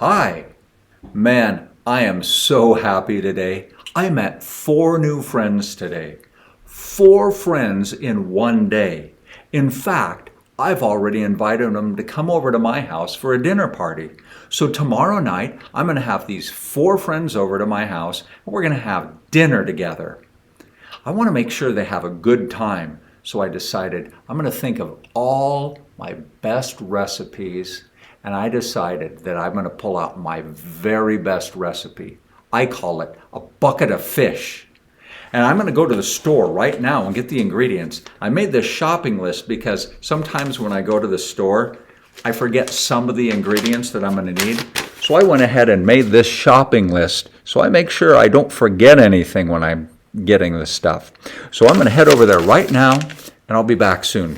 Hi. Man, I am so happy today. I met 4 new friends today. 4 friends in one day. In fact, I've already invited them to come over to my house for a dinner party. So tomorrow night, I'm going to have these 4 friends over to my house and we're going to have dinner together. I want to make sure they have a good time. So I decided I'm going to think of all my best recipes, and I decided that I'm going to pull out my very best recipe. I call it a bucket of fish. And I'm going to go to the store right now and get the ingredients. I made this shopping list because sometimes when I go to the store, I forget some of the ingredients that I'm going to need. So I went ahead and made this shopping list so I make sure I don't forget anything when I'm getting this stuff. So I'm going to head over there right now and I'll be back soon.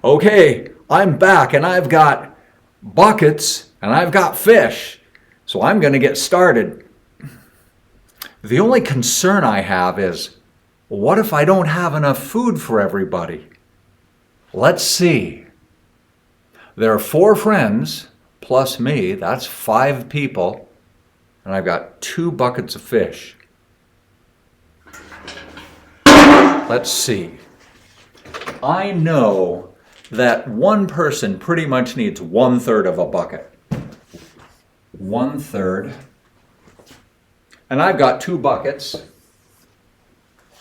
Okay, I'm back and I've got buckets and I've got fish. So I'm going to get started. The only concern I have is, what if I don't have enough food for everybody? Let's see. There are 4 friends plus me, that's 5 people, and I've got 2 buckets of fish. Let's see. I know that one person pretty much needs 1/3 of a bucket. 1/3. And I've got 2 buckets.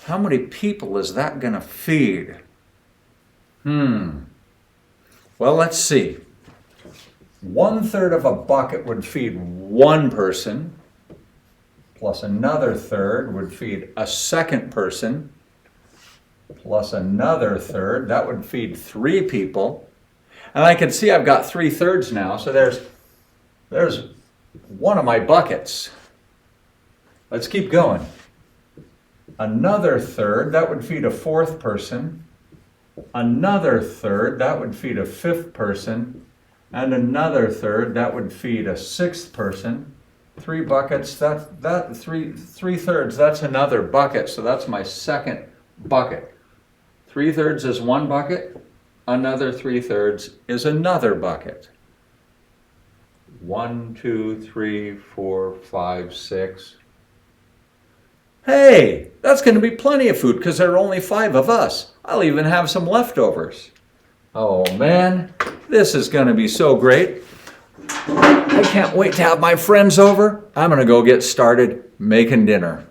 How many people is that going to feed? Well, let's see. 1/3 of a bucket would feed 1 person, plus another third would feed a second person, plus another third. That would feed 3 people. And I can see I've got 3/3 now, so there's one of my buckets. Let's keep going. Another third, that would feed a 4th person. Another third, that would feed a 5th person. And another third, that would feed a 6th person. 3 buckets, that 3/3, that's another bucket, so that's my second bucket. 3/3 is 1 bucket, another 3/3 is another bucket. 1, 2, 3, 4, 5, 6. Hey, that's going to be plenty of food because there are only 5 of us. I'll even have some leftovers. Oh man, this is going to be so great. I can't wait to have my friends over. I'm going to go get started making dinner.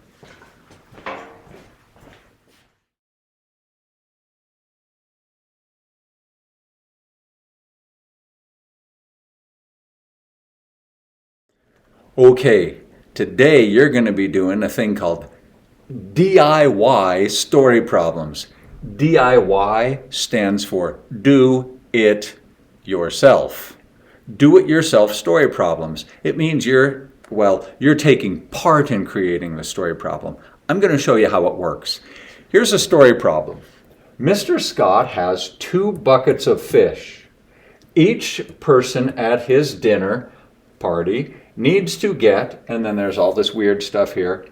Okay, today you're going to be doing a thing called DIY story problems. DIY stands for do it yourself. Do it yourself story problems. It means you're taking part in creating the story problem. I'm going to show you how it works. Here's a story problem. Mr. Scott has 2 buckets of fish. Each person at his dinner party needs to get, and then there's all this weird stuff here,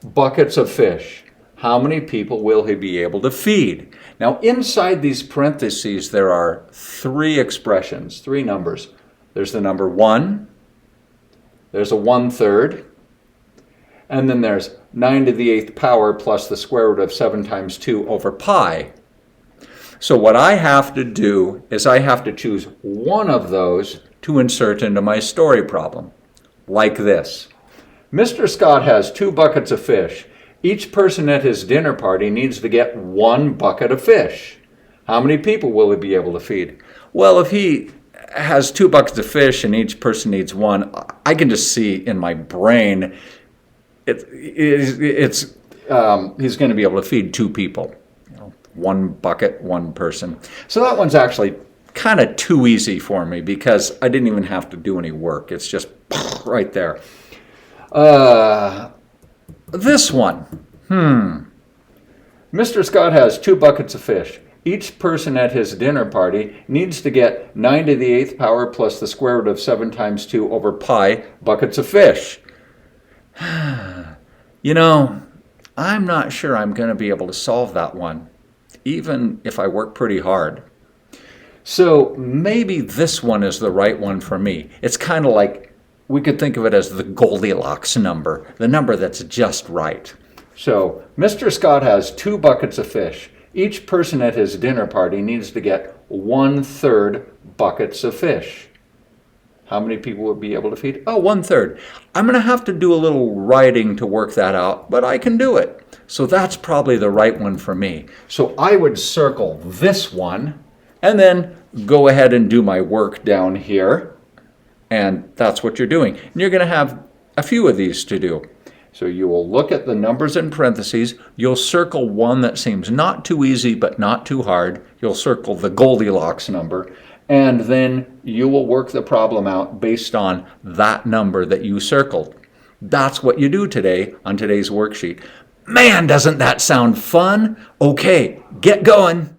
buckets of fish. How many people will he be able to feed? Now inside these parentheses there are 3 expressions, 3 numbers. There's the number 1, there's a 1/3, and then there's 9 to the 8th power plus the square root of 7 times 2 over pi. So what I have to do is I have to choose one of those to insert into my story problem, like this. Mr. Scott has 2 buckets of fish. Each person at his dinner party needs to get 1 bucket of fish. How many people will he be able to feed? Well, if he has 2 buckets of fish and each person needs 1, I can just see in my brain he's going to be able to feed 2 people. 1 bucket, 1 person. So that one's actually kind of too easy for me because I didn't even have to do any work. It's just right there. This one. Mr. Scott has 2 buckets of fish. Each person at his dinner party needs to get 9 to the 8th power plus the square root of 7 times 2 over pi buckets of fish. You know, I'm not sure I'm going to be able to solve that one, even if I work pretty hard. So maybe this one is the right one for me. It's kind of like, we could think of it as the Goldilocks number, the number that's just right. So Mr. Scott has 2 buckets of fish. Each person at his dinner party needs to get 1/3 buckets of fish. How many people would be able to feed? Oh, 1/3. I'm going to have to do a little writing to work that out, but I can do it. So that's probably the right one for me. So I would circle this one and then go ahead and do my work down here. And that's what you're doing. And you're going to have a few of these to do. So you will look at the numbers in parentheses. You'll circle one that seems not too easy but not too hard. You'll circle the Goldilocks number. And then you will work the problem out based on that number that you circled. That's what you do today on today's worksheet. Man, doesn't that sound fun? Okay, get going.